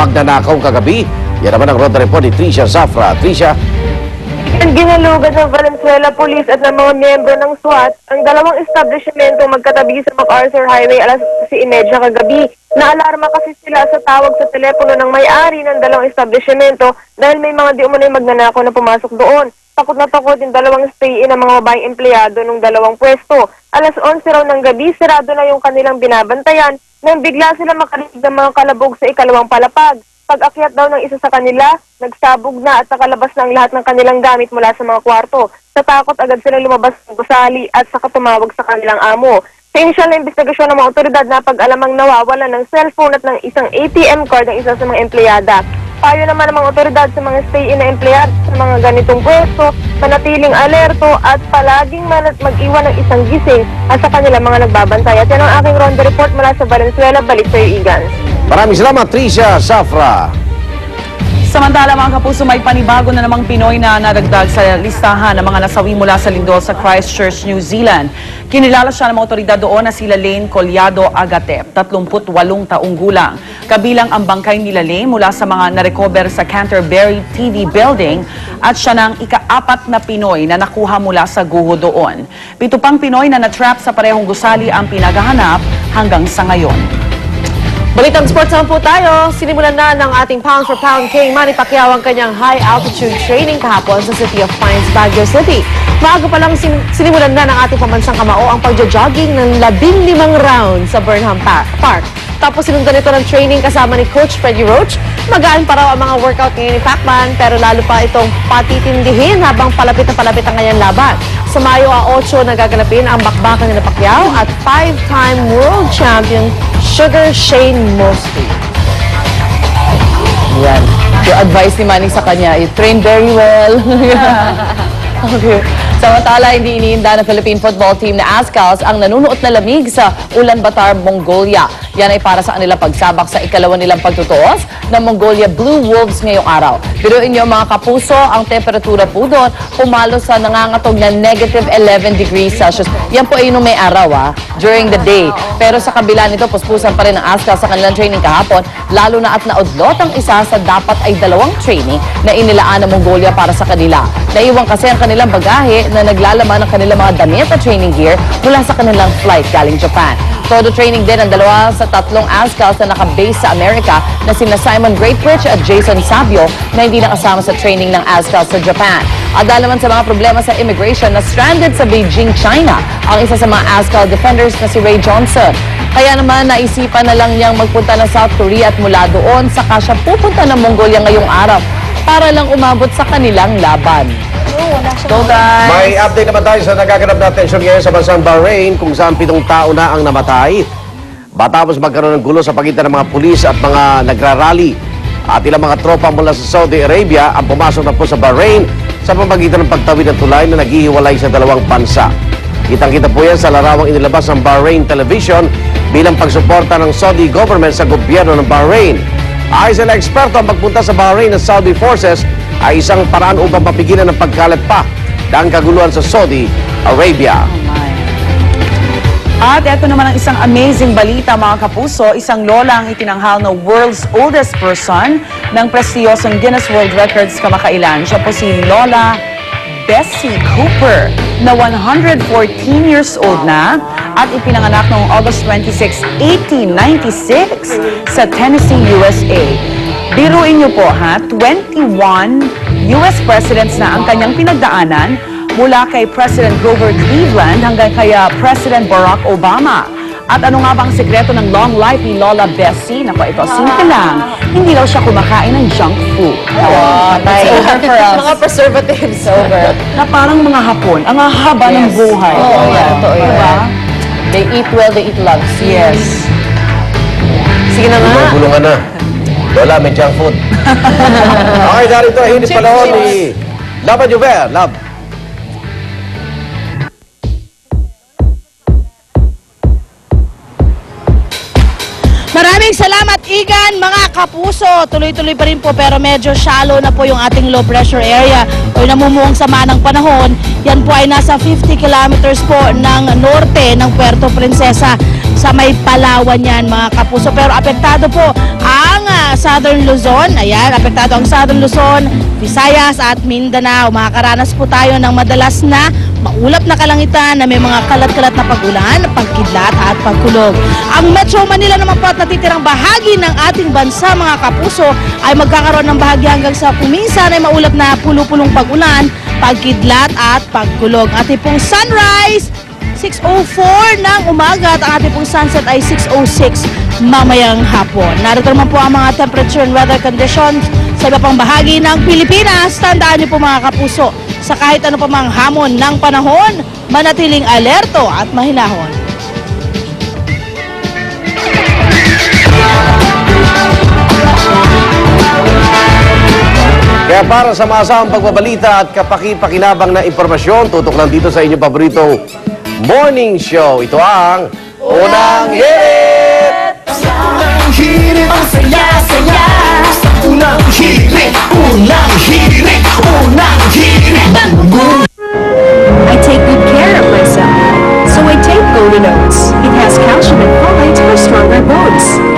pagnanakaw kagabi. Yan naman ang road report ni Tricia Zafra. Tricia. Ginalugan ng Valenzuela Police at ng mga miyembro ng SWAT ang dalawang establishmento magkatabi sa MacArthur Highway alas 11:30 kagabi. Naalarma kasi sila sa tawag sa telepono ng may-ari ng dalawang establishmento dahil may mga di umano'y magnanakaw na pumasok doon. Takot na takot yung dalawang stay-in ng mga babaeng empleyado ng dalawang pwesto. Alas 11 raw ng gabi, sarado na yung kanilang binabantayan nang bigla sila makarinig ng mga kalabog sa ikalawang palapag. Pag-akyat daw ng isa sa kanila, nagsabog na at nakalabas na ang lahat ng kanilang gamit mula sa mga kwarto. Sa takot agad silang lumabas ng gusali at saka tumawag sa kanilang amo. Sa inisyal na investigasyon ng mga otoridad na pag-alamang nawawala ng cellphone at ng isang ATM card ng isa sa mga empleyada. Payo naman ng mga otoridad sa mga stay-in na empleyado sa mga ganitong pwesto, manatiling alerto at palaging mag-iwan ng isang gising at sa kanilang mga nagbabantay. At yan ang aking ronda report mula sa Valenzuela. Balik sa iyo, Igan. Maraming salamat, Tricia Zafra. Samantala mga kapuso, may panibago na namang Pinoy na nadagdag sa listahan ng mga nasawi mula sa lindol sa Christchurch, New Zealand. Kinilala siya ng mga otoridad doon na sila Lane Collado Agatep, 38 taong gulang. Kabilang ang bangkay nila Lane mula sa mga narecover sa Canterbury TV building at siya ng ika-4 na Pinoy na nakuha mula sa guho doon. 7 pang Pinoy na natrap sa parehong gusali ang pinaghahanap hanggang sa ngayon. Balitang sports naman po tayo. Sinimulan na ng ating pound for pound king Manny Pacquiao ang kanyang high altitude training kahapon sa City of Pines, Baguio City. Maaga pa lang sinimulan na ng ating pambansang kamao ang pagja-jogging ng 15 round sa Burnham Park. Tapos sinundan ito ng training kasama ni Coach Freddie Roach. Magaan pa raw ang mga workout ngayon ni Pacman pero lalo pa itong patitindihin habang palapit na palapit ang kanyang laban. Sa Mayo 8 nagaganapin ang bakbakan ni Pacquiao at 5-time world champion Sugar Shane Mosley. Yan. Yung advice ni Manny sa kanya, you train very well. Okay. Samantala, hindi iniinda ng Philippine football team na Azkals ang nanunuot na lamig sa Ulaanbaatar, Mongolia. Yan ay para sa kanilang pagsabak sa ikalawa nilang pagtutuos ng Mongolia Blue Wolves ngayong araw. Biruin niyo mga kapuso, ang temperatura po doon pumalo sa nangangatog na -11 degrees Celsius. Yan po ay yung may araw during the day. Pero sa kabila nito, puspusan pa rin ang Azkals sa kanilang training kahapon, lalo na at naudlot ang isa sa dapat ay 2 training na inilaan ng Mongolia para sa kanila. Naiwan kasi ang kanilang bagahe na naglalaman ng kanilang mga damit at training gear mula sa kanilang flight galing Japan. Todo training din ang 2 sa 3 Azkals na naka-base sa Amerika na sina Simon Greatbridge at Jason Sabio na hindi nakasama sa training ng Azkals sa Japan. At dahil naman sa mga problema sa immigration na stranded sa Beijing, China, ang isa sa mga Azkal defenders na si Ray Johnson. Kaya naman naisipan na lang niyang magpunta ng South Korea at mula doon saka siya pupunta ng Mongolia ngayong araw para lang umabot sa kanilang laban. Go guys! May update naman tayo sa nagaganap na tensyon ngayon sa bansang Bahrain kung saan 7 tao na ang namatay. Matapos magkaroon ng gulo sa pagitan ng mga pulis at mga nagrarally. At ilang mga tropa mula sa Saudi Arabia ang pumasok na po sa Bahrain sa pamamagitan ng pagtawid ng tulay na naghihiwalay sa dalawang bansa. Kitang-kita po yan sa larawang inilabas ng Bahrain Television bilang pagsuporta ng Saudi government sa gobyerno ng Bahrain. Ayon sa eksperto, ang pagpunta sa Bahrain ng Saudi forces ay isang paraan upang mapigilan ng pagkalat pa ng kaguluhan sa Saudi Arabia. At ito naman ang isang amazing balita mga kapuso, isang lola ang itinanghal na world's oldest person ng prestiyosong Guinness World Records kamakailan. Siya po si Lola Bessie Cooper na 114 years old na at ipinanganak noong August 26, 1896 sa Tennessee, USA. Biruin niyo po 21 US presidents na ang kanyang pinagdaanan mula kay President Grover Cleveland hanggang kay President Barack Obama. At ano nga bang sekreto ng long life ni Lola Bessie? Naku, ito, simple lang. Hindi daw siya kumakain ng junk food. It's over for us. Mga preservatives. Over. Na parang mga Hapon, ang haba ng buhay. Totoo yan. Diba? They eat well, they eat love. Yes. Sige na nga. Bulungan na. Lola, may junk food. Okay, narito ang hinit panahon ni Love Juver. Love. Maraming salamat, Igan, mga kapuso. Tuloy-tuloy pa rin po pero medyo shallow na po yung ating low pressure area o namumuong sama ng panahon. Yan po ay nasa 50 kilometers po ng norte ng Puerto Princesa sa may Palawan yan, mga kapuso. Pero apektado po ang Southern Luzon. Ayan, apektado ang Southern Luzon, Visayas at Mindanao. Makakaranas po tayo ng madalas na maulap na kalangitan na may mga kalat-kalat na pag-ulan, pagkidlat at pagkulog. Ang Metro Manila naman po at natitirang bahagi ng ating bansa, mga kapuso, ay magkakaroon ng bahagi hanggang sa kuminsan ay maulap na pulo-pulong pag-ulan, pagkidlat at pagkulog. Ating pong sunrise, 6:04 ng umaga at ang ating pong sunset ay 6:06 mamayang hapon. Narito naman po ang mga temperature and weather conditions sa iba pang bahagi ng Pilipinas. Tandaan niyo po mga kapuso, sa kahit ano pa mang hamon ng panahon, manatiling alerto at mahinahon. Kaya para sa maasahang pagbabalita at kapaki-pakinabang na impormasyon, tutok lang dito sa inyong paboritong morning show. Ito ang Unang Hirit! Unang hirit, ang saya-saya. Unang hirit, unang hirit, unang hirit. I take good care of myself, so I take Golden Oats. It has calcium and folate for stronger bones.